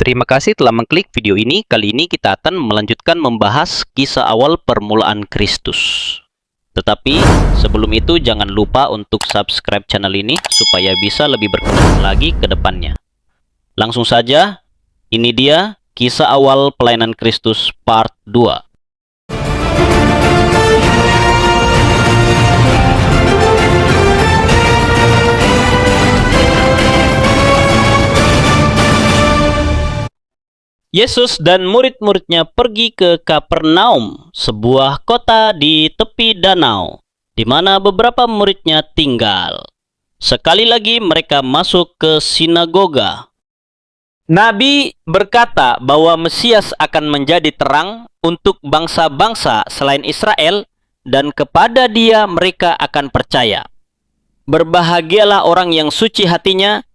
Terima kasih telah mengklik video ini. Kali ini kita akan melanjutkan membahas kisah awal permulaan Kristus. Tetapi sebelum itu jangan lupa untuk subscribe channel ini supaya bisa lebih berkembang lagi ke depannya. Langsung saja, ini dia kisah awal pelayanan Kristus part 2. Yesus dan murid-muridnya pergi ke Kapernaum, sebuah kota di tepi danau, di mana beberapa muridnya tinggal. Sekali lagi mereka masuk ke sinagoga. Nabi berkata bahwa Mesias akan menjadi terang untuk bangsa-bangsa selain Israel, dan kepada Dia mereka akan percaya. Berbahagialah orang yang suci hatinya,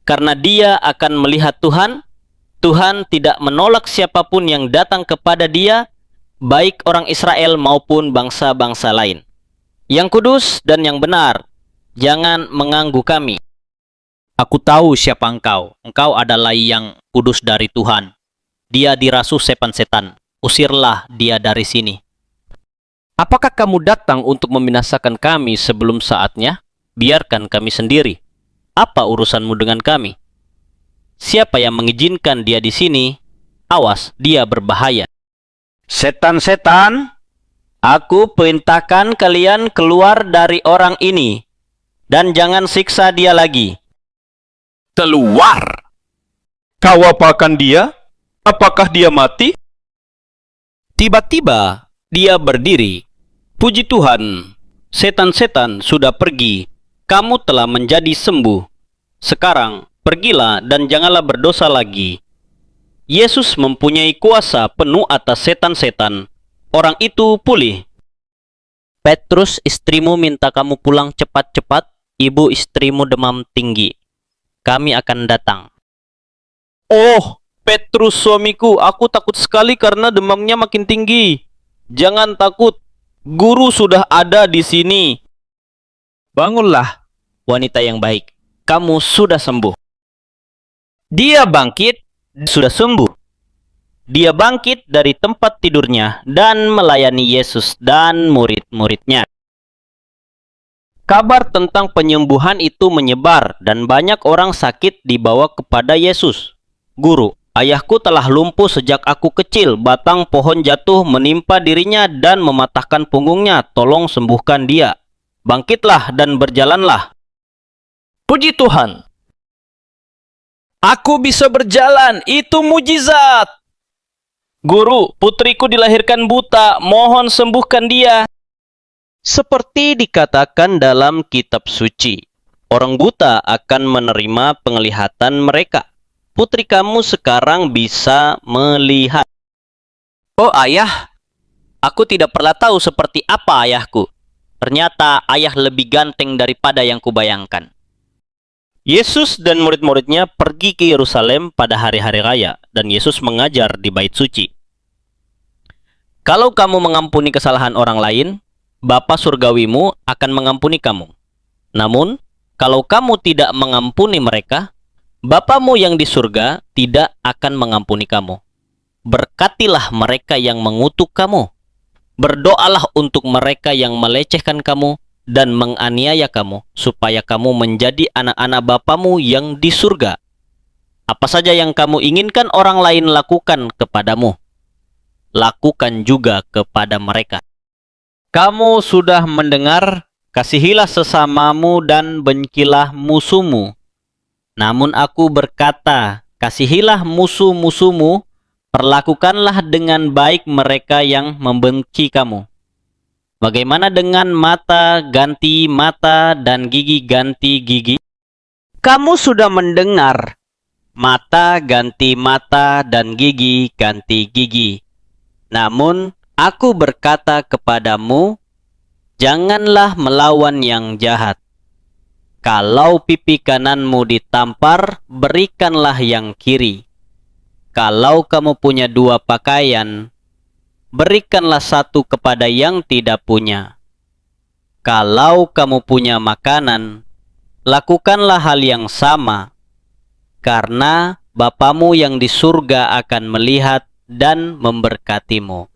karena dia akan melihat Tuhan. Tuhan tidak menolak siapapun yang datang kepada Dia, baik orang Israel maupun bangsa-bangsa lain. Yang kudus dan yang benar, jangan mengganggu kami. Aku tahu siapa engkau. Engkau adalah yang kudus dari Tuhan. Dia dirasuh setan-setan. Usirlah dia dari sini. Apakah kamu datang untuk membinasakan kami sebelum saatnya? Biarkan kami sendiri. Apa urusanmu dengan kami? Siapa yang mengizinkan dia di sini? Awas, dia berbahaya. Setan-setan, aku perintahkan kalian keluar dari orang ini, dan jangan siksa dia lagi. Keluar! Kau apakan dia? Apakah dia mati? Tiba-tiba, dia berdiri. Puji Tuhan, setan-setan sudah pergi. Kamu telah menjadi sembuh. Sekarang, pergilah dan janganlah berdosa lagi. Yesus mempunyai kuasa penuh atas setan-setan. Orang itu pulih. Petrus, istrimu minta kamu pulang cepat-cepat. Ibu istrimu demam tinggi. Kami akan datang. Oh, Petrus suamiku, aku takut sekali karena demamnya makin tinggi. Jangan takut, guru sudah ada di sini. Bangunlah, wanita yang baik. Kamu sudah sembuh. Dia bangkit, sudah sembuh. Dia bangkit dari tempat tidurnya dan melayani Yesus dan murid-muridnya. Kabar tentang penyembuhan itu menyebar dan banyak orang sakit dibawa kepada Yesus. Guru, ayahku telah lumpuh sejak aku kecil. Batang pohon jatuh menimpa dirinya dan mematahkan punggungnya. Tolong sembuhkan dia. Bangkitlah dan berjalanlah. Puji Tuhan. Aku bisa berjalan, itu mujizat. Guru, putriku dilahirkan buta, mohon sembuhkan dia. Seperti dikatakan dalam kitab suci, orang buta akan menerima penglihatan mereka. Putri kamu sekarang bisa melihat. Oh ayah, aku tidak pernah tahu seperti apa ayahku. Ternyata ayah lebih ganteng daripada yang kubayangkan. Yesus dan murid-muridnya pergi ke Yerusalem pada hari-hari raya, dan Yesus mengajar di bait suci. Kalau kamu mengampuni kesalahan orang lain, Bapa surgawimu akan mengampuni kamu. Namun, kalau kamu tidak mengampuni mereka, Bapamu yang di surga tidak akan mengampuni kamu. Berkatilah mereka yang mengutuk kamu. Berdoalah untuk mereka yang melecehkan kamu dan menganiaya kamu, supaya kamu menjadi anak-anak Bapamu yang di surga. Apa saja yang kamu inginkan orang lain lakukan kepadamu, lakukan juga kepada mereka. Kamu sudah mendengar, kasihilah sesamamu dan bencilah musuhmu. Namun aku berkata, kasihilah musuh-musuhmu, perlakukanlah dengan baik mereka yang membenci kamu. Bagaimana dengan mata ganti mata dan gigi ganti gigi? Kamu sudah mendengar, mata ganti mata dan gigi ganti gigi. Namun, aku berkata kepadamu, janganlah melawan yang jahat. Kalau pipi kananmu ditampar, berikanlah yang kiri. Kalau kamu punya 2 pakaian, berikanlah 1 kepada yang tidak punya. Kalau kamu punya makanan, lakukanlah hal yang sama. Karena Bapamu yang di surga akan melihat dan memberkatimu.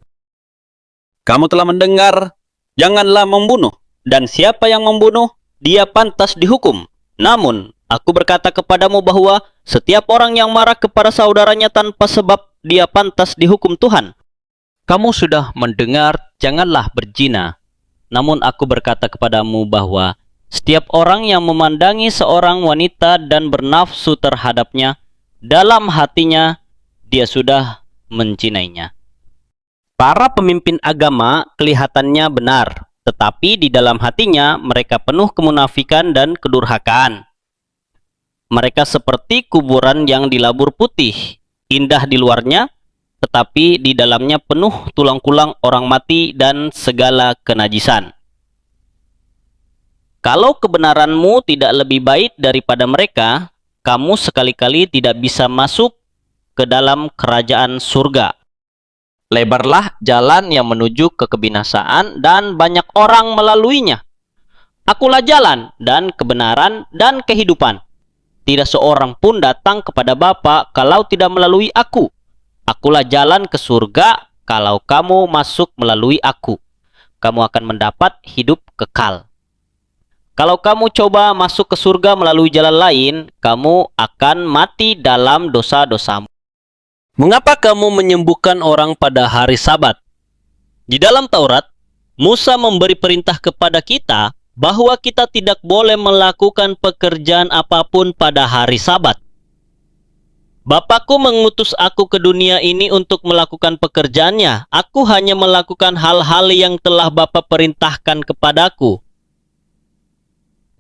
Kamu telah mendengar, janganlah membunuh, dan siapa yang membunuh, dia pantas dihukum. Namun, aku berkata kepadamu bahwa setiap orang yang marah kepada saudaranya tanpa sebab, dia pantas dihukum Tuhan. Kamu sudah mendengar, janganlah berzina. Namun aku berkata kepadamu bahwa setiap orang yang memandangi seorang wanita dan bernafsu terhadapnya, dalam hatinya dia sudah menzinainya. Para pemimpin agama kelihatannya benar, tetapi di dalam hatinya mereka penuh kemunafikan dan kedurhakaan. Mereka seperti kuburan yang dilabur putih, indah di luarnya, tetapi di dalamnya penuh tulang-tulang orang mati dan segala kenajisan. Kalau kebenaranmu tidak lebih baik daripada mereka, kamu sekali-kali tidak bisa masuk ke dalam kerajaan surga. Lebarlah jalan yang menuju ke kebinasaan dan banyak orang melaluinya. Akulah jalan dan kebenaran dan kehidupan. Tidak seorang pun datang kepada Bapa kalau tidak melalui aku. Akulah jalan ke surga, kalau kamu masuk melalui aku, kamu akan mendapat hidup kekal. Kalau kamu coba masuk ke surga melalui jalan lain, kamu akan mati dalam dosa-dosamu. Mengapa kamu menyembuhkan orang pada hari Sabat? Di dalam Taurat, Musa memberi perintah kepada kita bahwa kita tidak boleh melakukan pekerjaan apapun pada hari Sabat. Bapakku mengutus aku ke dunia ini untuk melakukan pekerjaannya. Aku hanya melakukan hal-hal yang telah Bapa perintahkan kepadaku.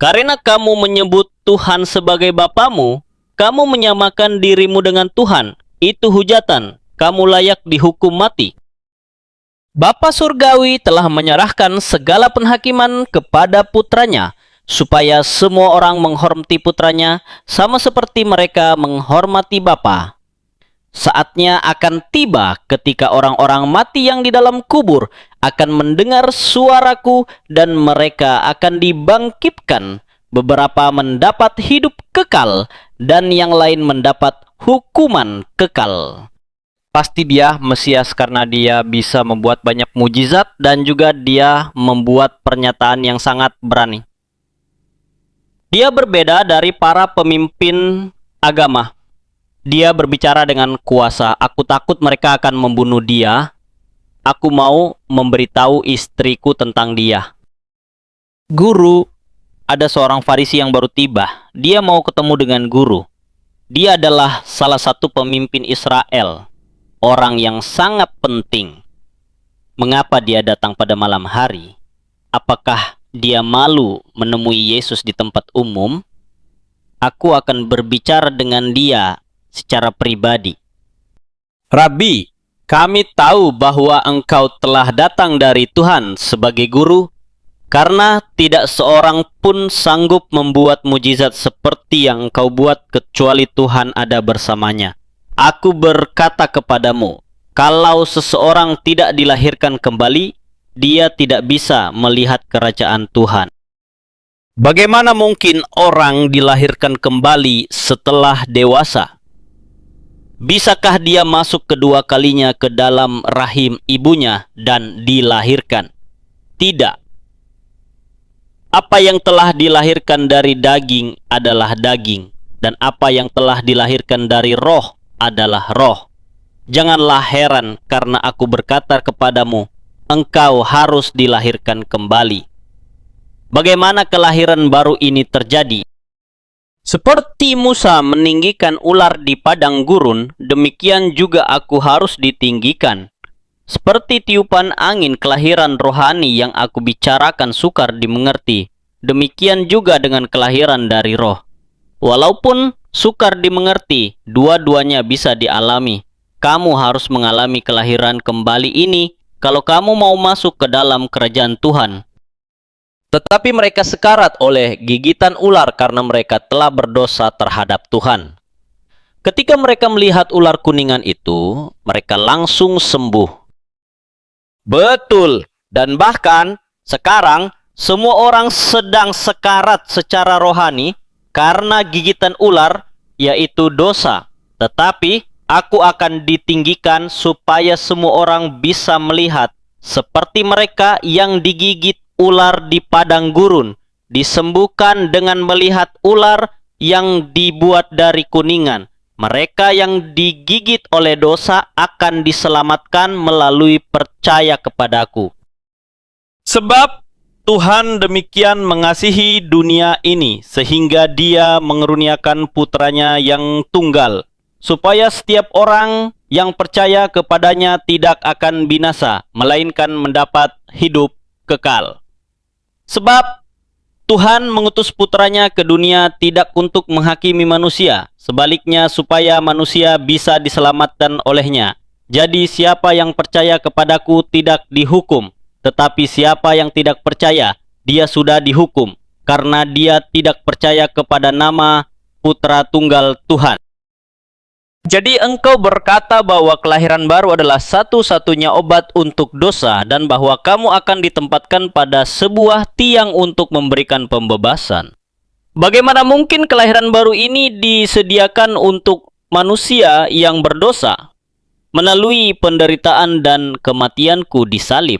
Karena kamu menyebut Tuhan sebagai Bapamu, kamu menyamakan dirimu dengan Tuhan. Itu hujatan, kamu layak dihukum mati. Bapa Surgawi telah menyerahkan segala penghakiman kepada putranya, supaya semua orang menghormati putranya, sama seperti mereka menghormati Bapa. Saatnya akan tiba ketika orang-orang mati yang di dalam kubur akan mendengar suaraku dan mereka akan dibangkitkan. Beberapa mendapat hidup kekal dan yang lain mendapat hukuman kekal. Pasti dia Mesias karena dia bisa membuat banyak mujizat dan juga dia membuat pernyataan yang sangat berani. Dia berbeda dari para pemimpin agama. Dia berbicara dengan kuasa. Aku takut mereka akan membunuh dia. Aku mau memberitahu istriku tentang dia. Guru, ada seorang Farisi yang baru tiba. Dia mau ketemu dengan guru. Dia adalah salah satu pemimpin Israel. Orang yang sangat penting. Mengapa dia datang pada malam hari? Apakah dia malu menemui Yesus di tempat umum? Aku akan berbicara dengan dia secara pribadi. Rabi, kami tahu bahwa engkau telah datang dari Tuhan sebagai guru, karena tidak seorang pun sanggup membuat mujizat seperti yang engkau buat kecuali Tuhan ada bersamanya. Aku berkata kepadamu, kalau seseorang tidak dilahirkan kembali, dia tidak bisa melihat kerajaan Tuhan. Bagaimana mungkin orang dilahirkan kembali setelah dewasa? Bisakah dia masuk kedua kalinya ke dalam rahim ibunya dan dilahirkan? Tidak. Apa yang telah dilahirkan dari daging adalah daging, dan apa yang telah dilahirkan dari roh adalah roh. Janganlah heran karena aku berkata kepadamu, engkau harus dilahirkan kembali. Bagaimana kelahiran baru ini terjadi? Seperti Musa meninggikan ular di padang gurun, demikian juga aku harus ditinggikan. Seperti tiupan angin kelahiran rohani yang aku bicarakan sukar dimengerti, demikian juga dengan kelahiran dari roh. Walaupun sukar dimengerti, dua-duanya bisa dialami. Kamu harus mengalami kelahiran kembali ini kalau kamu mau masuk ke dalam kerajaan Tuhan. Tetapi mereka sekarat oleh gigitan ular karena mereka telah berdosa terhadap Tuhan. Ketika mereka melihat ular kuningan itu, mereka langsung sembuh. Betul, dan bahkan sekarang semua orang sedang sekarat secara rohani karena gigitan ular, yaitu dosa. Tetapi aku akan ditinggikan supaya semua orang bisa melihat, seperti mereka yang digigit ular di padang gurun, disembuhkan dengan melihat ular yang dibuat dari kuningan. Mereka yang digigit oleh dosa akan diselamatkan melalui percaya kepadaku. Sebab Tuhan demikian mengasihi dunia ini, sehingga Dia mengeruniakan putranya yang tunggal, supaya setiap orang yang percaya kepadanya tidak akan binasa, melainkan mendapat hidup kekal. Sebab Tuhan mengutus putranya ke dunia tidak untuk menghakimi manusia, sebaliknya supaya manusia bisa diselamatkan olehnya. Jadi siapa yang percaya kepadaku tidak dihukum, tetapi siapa yang tidak percaya, dia sudah dihukum, karena dia tidak percaya kepada nama Putra Tunggal Tuhan. Jadi engkau berkata bahwa kelahiran baru adalah satu-satunya obat untuk dosa dan bahwa kamu akan ditempatkan pada sebuah tiang untuk memberikan pembebasan. Bagaimana mungkin kelahiran baru ini disediakan untuk manusia yang berdosa melalui penderitaan dan kematianku di salib?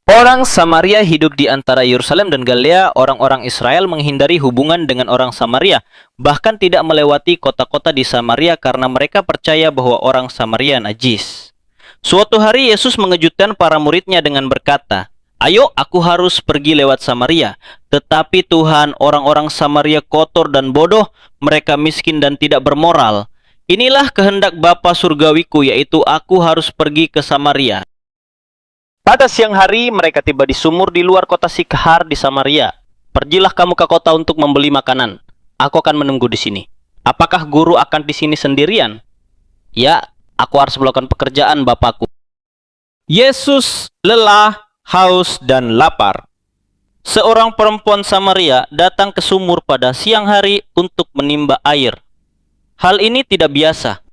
Orang Samaria hidup di antara Yerusalem dan Galilea. Orang-orang Israel menghindari hubungan dengan orang Samaria, bahkan tidak melewati kota-kota di Samaria karena mereka percaya bahwa orang Samaria najis. Suatu hari Yesus mengejutkan para muridnya dengan berkata, "Ayo, aku harus pergi lewat Samaria." Tetapi Tuhan, orang-orang Samaria kotor dan bodoh, mereka miskin dan tidak bermoral. Inilah kehendak Bapa surgawiku, yaitu aku harus pergi ke Samaria. Pada siang hari, mereka tiba di sumur di luar kota Sikhar di Samaria. Pergilah kamu ke kota untuk membeli makanan. Aku akan menunggu di sini. Apakah guru akan di sini sendirian? Ya, aku harus melakukan pekerjaan Bapakku. Yesus lelah, haus, dan lapar. Seorang perempuan Samaria datang ke sumur pada siang hari untuk menimba air. Hal ini tidak biasa.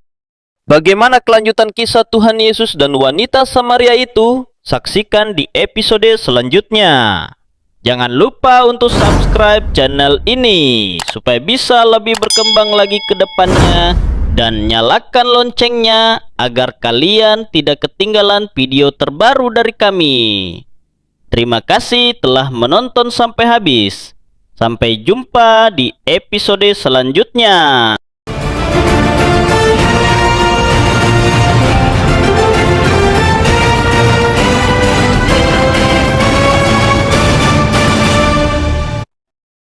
Bagaimana kelanjutan kisah Tuhan Yesus dan wanita Samaria itu? Saksikan di episode selanjutnya. Jangan lupa untuk subscribe channel ini supaya bisa lebih berkembang lagi ke depannya, dan nyalakan loncengnya agar kalian tidak ketinggalan video terbaru dari kami. Terima kasih telah menonton sampai habis. Sampai jumpa di episode selanjutnya.